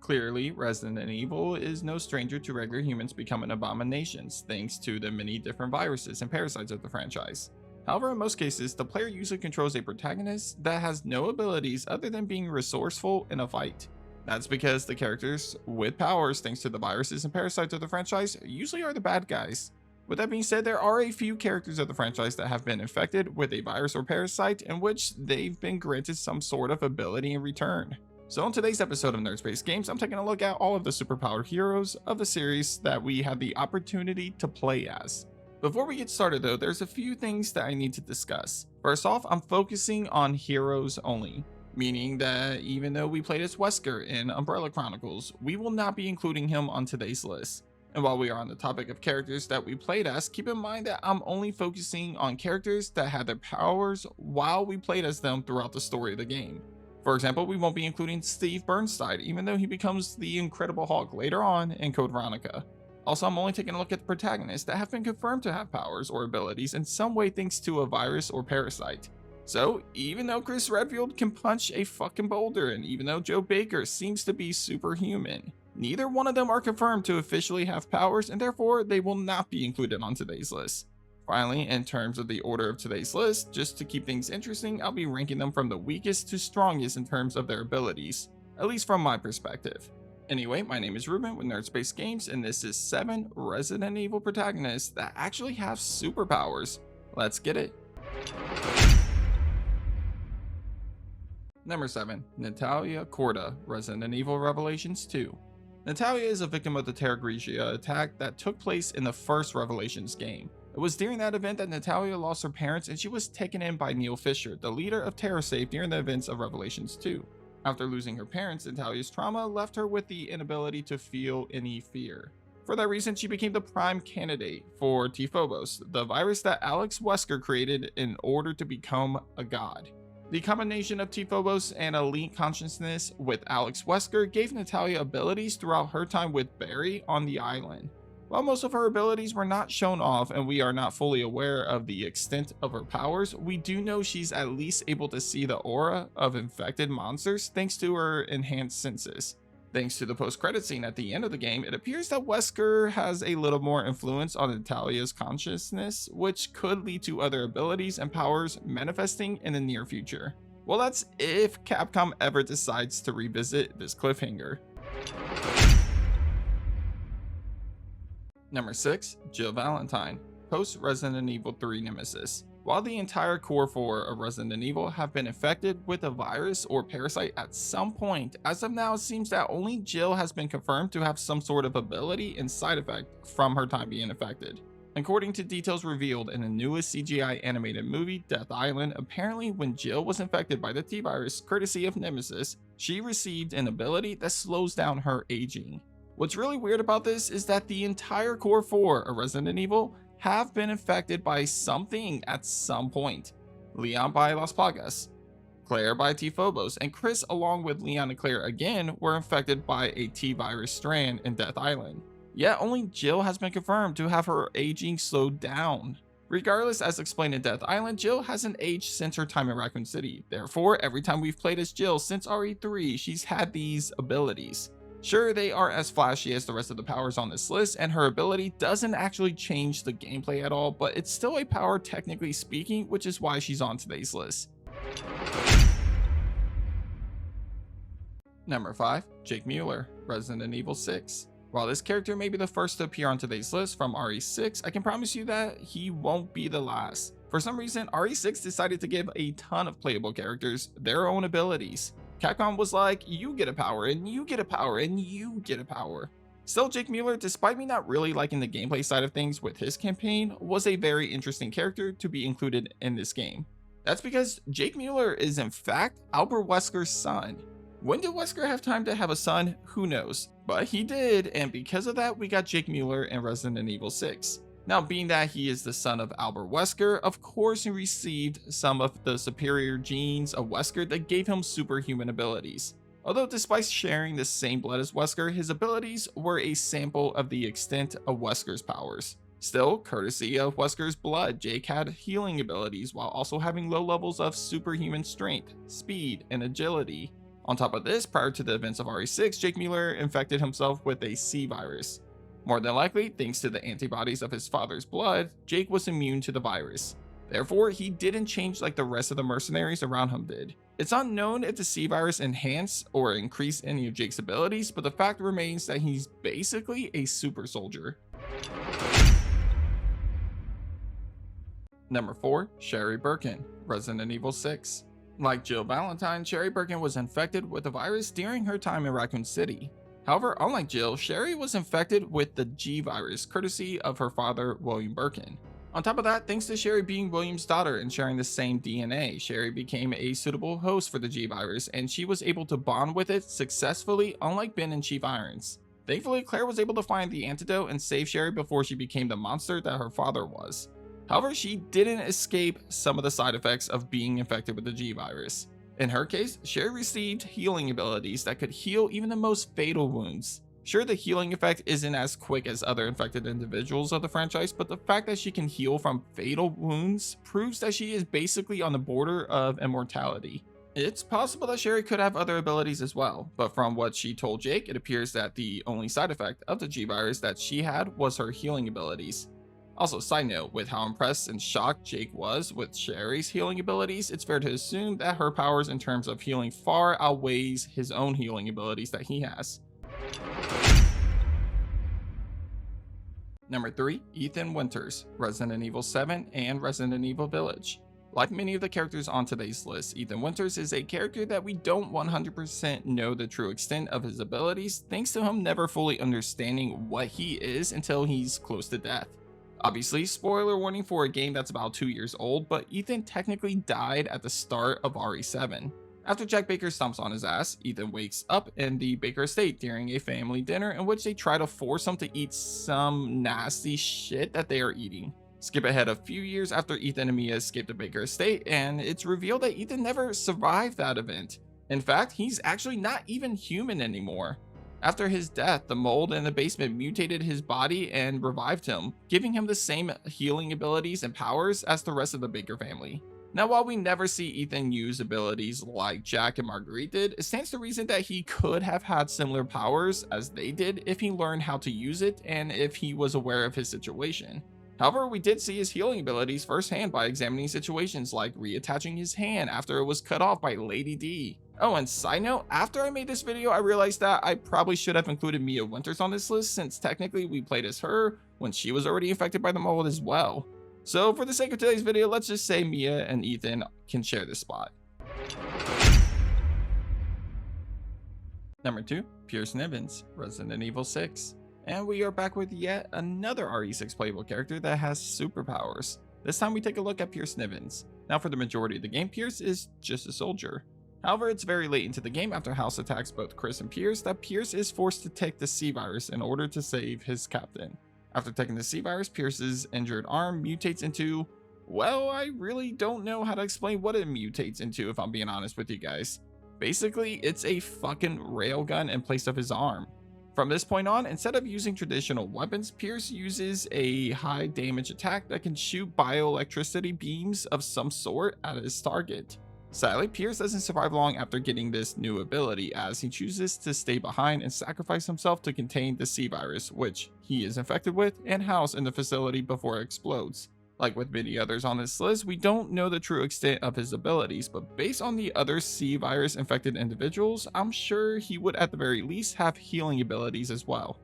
Clearly, Resident Evil is no stranger to regular humans becoming abominations, thanks to the many different viruses and parasites of the franchise. However, in most cases, the player usually controls a protagonist that has no abilities other than being resourceful in a fight. That's because the characters with powers thanks to the viruses and parasites of the franchise usually are the bad guys. With that being said, there are a few characters of the franchise that have been infected with a virus or parasite in which they've been granted some sort of ability in return. So in today's episode of Nerd Space Games, I'm taking a look at all of the superpowered heroes of the series that we had the opportunity to play as. Before we get started though, there's a few things that I need to discuss. First off, I'm focusing on heroes only, meaning that even though we played as Wesker in Umbrella Chronicles, we will not be including him on today's list. And while we are on the topic of characters that we played as, keep in mind that I'm only focusing on characters that had their powers while we played as them throughout the story of the game. For example, we won't be including Steve Bernstein, even though he becomes the Incredible Hulk later on in Code Veronica. Also, I'm only taking a look at the protagonists that have been confirmed to have powers or abilities in some way thanks to a virus or parasite. So, even though Chris Redfield can punch a fucking boulder, and even though Joe Baker seems to be superhuman, neither one of them are confirmed to officially have powers, and therefore they will not be included on today's list. Finally, in terms of the order of today's list, just to keep things interesting, I'll be ranking them from the weakest to strongest in terms of their abilities, at least from my perspective. Anyway, my name is Ruben with Nerd Space Games, and this is 7 Resident Evil protagonists that actually have superpowers. Let's get it. Number 7, Natalia Korda, Resident Evil Revelations 2. Natalia is a victim of the Terra Grigia attack that took place in the first Revelations game. It was during that event that Natalia lost her parents and she was taken in by Neil Fisher, the leader of TerraSafe during the events of Revelations 2. After losing her parents, Natalia's trauma left her with the inability to feel any fear. For that reason, she became the prime candidate for T-Phobos, the virus that Alex Wesker created in order to become a god. The combination of T-Phobos and elite consciousness with Alex Wesker gave Natalia abilities throughout her time with Barry on the island. While most of her abilities were not shown off and we are not fully aware of the extent of her powers, we do know she's at least able to see the aura of infected monsters thanks to her enhanced senses. Thanks to the post-credit scene at the end of the game, it appears that Wesker has a little more influence on Natalia's consciousness, which could lead to other abilities and powers manifesting in the near future. Well, that's if Capcom ever decides to revisit this cliffhanger. Number 6, Jill Valentine, post-Resident Evil 3 Nemesis. While the entire core 4 of Resident Evil have been infected with a virus or parasite at some point, as of now it seems that only Jill has been confirmed to have some sort of ability and side effect from her time being infected. According to details revealed in the newest CGI animated movie, Death Island, apparently when Jill was infected by the T-Virus, courtesy of Nemesis, she received an ability that slows down her aging. What's really weird about this is that the entire core 4 of Resident Evil have been infected by something at some point. Leon by Las Plagas, Claire by T-Phobos, and Chris along with Leon and Claire again were infected by a T-Virus strand in Death Island. Yet only Jill has been confirmed to have her aging slowed down. Regardless, as explained in Death Island, Jill hasn't aged since her time in Raccoon City. Therefore, every time we've played as Jill since RE3, she's had these abilities. Sure, they aren't as flashy as the rest of the powers on this list, and her ability doesn't actually change the gameplay at all, but it's still a power technically speaking, which is why she's on today's list. Number 5, Jake Muller, Resident Evil 6. While this character may be the first to appear on today's list from RE6, I can promise you that he won't be the last. For some reason, RE6 decided to give a ton of playable characters their own abilities. Capcom was like, you get a power, and you get a power, and you get a power. Still, Jake Muller, despite me not really liking the gameplay side of things with his campaign, was a very interesting character to be included in this game. That's because Jake Muller is in fact Albert Wesker's son. When did Wesker have time to have a son? Who knows? But he did, and because of that, we got Jake Muller in Resident Evil 6. Now, being that he is the son of Albert Wesker, of course he received some of the superior genes of Wesker that gave him superhuman abilities. Although despite sharing the same blood as Wesker, his abilities were a sample of the extent of Wesker's powers. Still, courtesy of Wesker's blood, Jake had healing abilities while also having low levels of superhuman strength, speed, and agility. On top of this, prior to the events of RE6, Jake Muller infected himself with a C virus. More than likely, thanks to the antibodies of his father's blood, Jake was immune to the virus. Therefore, he didn't change like the rest of the mercenaries around him did. It's unknown if the C virus enhanced or increased any of Jake's abilities, but the fact remains that he's basically a super soldier. Number 4. Sherry Birkin, Resident Evil 6. Like Jill Valentine, Sherry Birkin was infected with the virus during her time in Raccoon City. However, unlike Jill, Sherry was infected with the G virus, courtesy of her father, William Birkin. On top of that, thanks to Sherry being William's daughter and sharing the same DNA, Sherry became a suitable host for the G virus, and she was able to bond with it successfully, unlike Ben and Chief Irons. Thankfully, Claire was able to find the antidote and save Sherry before she became the monster that her father was. However, she didn't escape some of the side effects of being infected with the G virus. In her case, Sherry received healing abilities that could heal even the most fatal wounds. Sure, the healing effect isn't as quick as other infected individuals of the franchise, but the fact that she can heal from fatal wounds proves that she is basically on the border of immortality. It's possible that Sherry could have other abilities as well, but from what she told Jake, it appears that the only side effect of the G virus that she had was her healing abilities. Also, side note, with how impressed and shocked Jake was with Sherry's healing abilities, it's fair to assume that her powers in terms of healing far outweighs his own healing abilities that he has. Number 3. Ethan Winters, Resident Evil 7 and Resident Evil Village. Like many of the characters on today's list, Ethan Winters is a character that we don't 100% know the true extent of his abilities, thanks to him never fully understanding what he is until he's close to death. Obviously, spoiler warning for a game that's about 2 years old, but Ethan technically died at the start of RE7. After Jack Baker stomps on his ass, Ethan wakes up in the Baker estate during a family dinner in which they try to force him to eat some nasty shit that they are eating. Skip ahead a few years after Ethan and Mia escape the Baker estate, and it's revealed that Ethan never survived that event. In fact, he's actually not even human anymore. After his death, the mold in the basement mutated his body and revived him, giving him the same healing abilities and powers as the rest of the Baker family. Now, while we never see Ethan use abilities like Jack and Marguerite did, it stands to reason that he could have had similar powers as they did if he learned how to use it and if he was aware of his situation. However, we did see his healing abilities firsthand by examining situations like reattaching his hand after it was cut off by Lady D. Oh, and side note, after I made this video, I realized that I probably should have included Mia Winters on this list, since technically we played as her when she was already infected by the mold as well. So for the sake of today's video, let's just say Mia and Ethan can share this spot. Number 2, Piers Nivans, Resident Evil 6. And we are back with yet another RE6 playable character that has superpowers. This time we take a look at Piers Nivans. Now, for the majority of the game, Piers is just a soldier. However, it's very late into the game after House attacks both Chris and Piers that Piers is forced to take the C virus in order to save his captain. After taking the C virus, Piers's injured arm mutates into, well, I really don't know how to explain what it mutates into if I'm being honest with you guys. Basically, it's a fucking railgun in place of his arm. From this point on, instead of using traditional weapons, Piers uses a high damage attack that can shoot bioelectricity beams of some sort at his target. Sadly, Piers doesn't survive long after getting this new ability, as he chooses to stay behind and sacrifice himself to contain the C virus, which he is infected with and housed in the facility before it explodes. Like with many others on this list, we don't know the true extent of his abilities, but based on the other C virus infected individuals, I'm sure he would at the very least have healing abilities as well.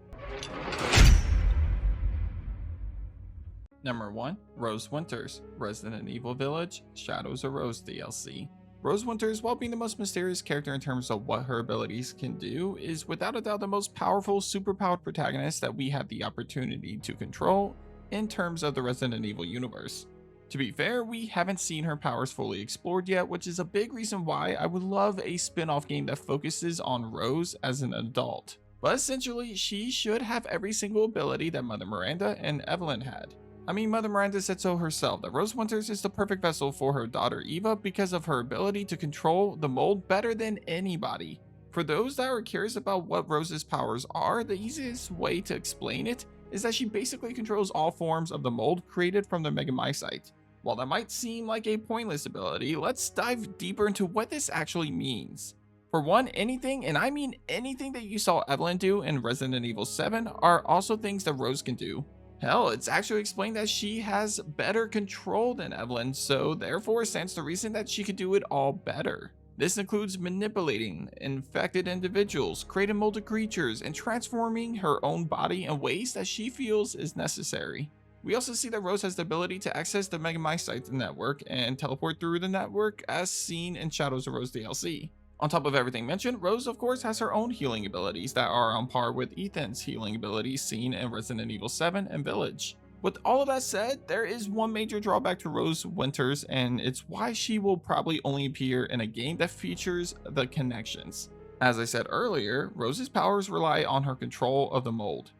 Number 1, Rose Winters, Resident Evil Village, Shadows of Rose DLC. Rose Winters, while being the most mysterious character in terms of what her abilities can do, is without a doubt the most powerful superpowered protagonist that we have the opportunity to control in terms of the Resident Evil universe. To be fair, we haven't seen her powers fully explored yet, which is a big reason why I would love a spin-off game that focuses on Rose as an adult. But essentially, she should have every single ability that Mother Miranda and Evelyn had. I mean, Mother Miranda said so herself, that Rose Winters is the perfect vessel for her daughter Eva because of her ability to control the mold better than anybody. For those that are curious about what Rose's powers are, the easiest way to explain it is that she basically controls all forms of the mold created from the Megamycete. While that might seem like a pointless ability, let's dive deeper into what this actually means. For one, anything, and I mean anything that you saw Evelyn do in Resident Evil 7 are also things that Rose can do. Hell, it's actually explained that she has better control than Evelyn, so therefore stands to reason that she could do it all better. This includes manipulating infected individuals, creating molded creatures, and transforming her own body in ways that she feels is necessary. We also see that Rose has the ability to access the Megamycete network and teleport through the network as seen in Shadows of Rose DLC. On top of everything mentioned, Rose of course has her own healing abilities that are on par with Ethan's healing abilities seen in Resident Evil 7 and Village. With all of that said, there is one major drawback to Rose Winters, and it's why she will probably only appear in a game that features the connections. As I said earlier, Rose's powers rely on her control of the mold.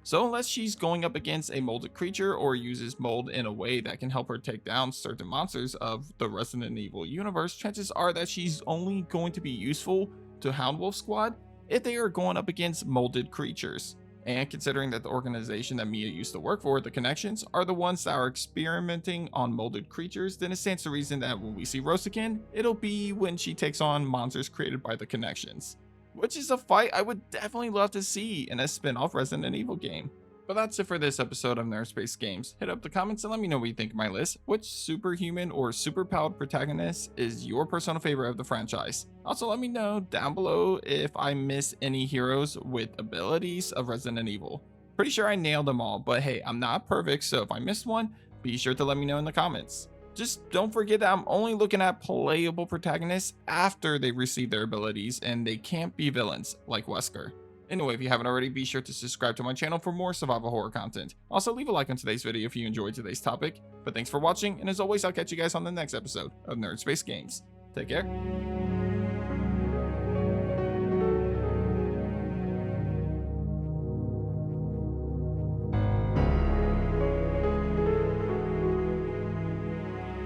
So unless she's going up against a molded creature or uses mold in a way that can help her take down certain monsters of the Resident Evil universe, chances are that she's only going to be useful to Hound Wolf Squad if they are going up against molded creatures. And considering that the organization that Mia used to work for, the Connections, are the ones that are experimenting on molded creatures, then it stands to reason that when we see Rose again, it'll be when she takes on monsters created by the Connections. Which is a fight I would definitely love to see in a spin-off Resident Evil game. But that's it for this episode of Nerdspace Games. Hit up the comments and let me know what you think of my list. Which superhuman or superpowered protagonist is your personal favorite of the franchise? Also let me know down below if I miss any heroes with abilities of Resident Evil. Pretty sure I nailed them all, but hey, I'm not perfect, so if I missed one, be sure to let me know in the comments. Just don't forget that I'm only looking at playable protagonists after they receive their abilities, and they can't be villains like Wesker. Anyway, if you haven't already, be sure to subscribe to my channel for more survival horror content. Also, leave a like on today's video if you enjoyed today's topic. But thanks for watching, and as always, I'll catch you guys on the next episode of Nerdspace Games. Take care.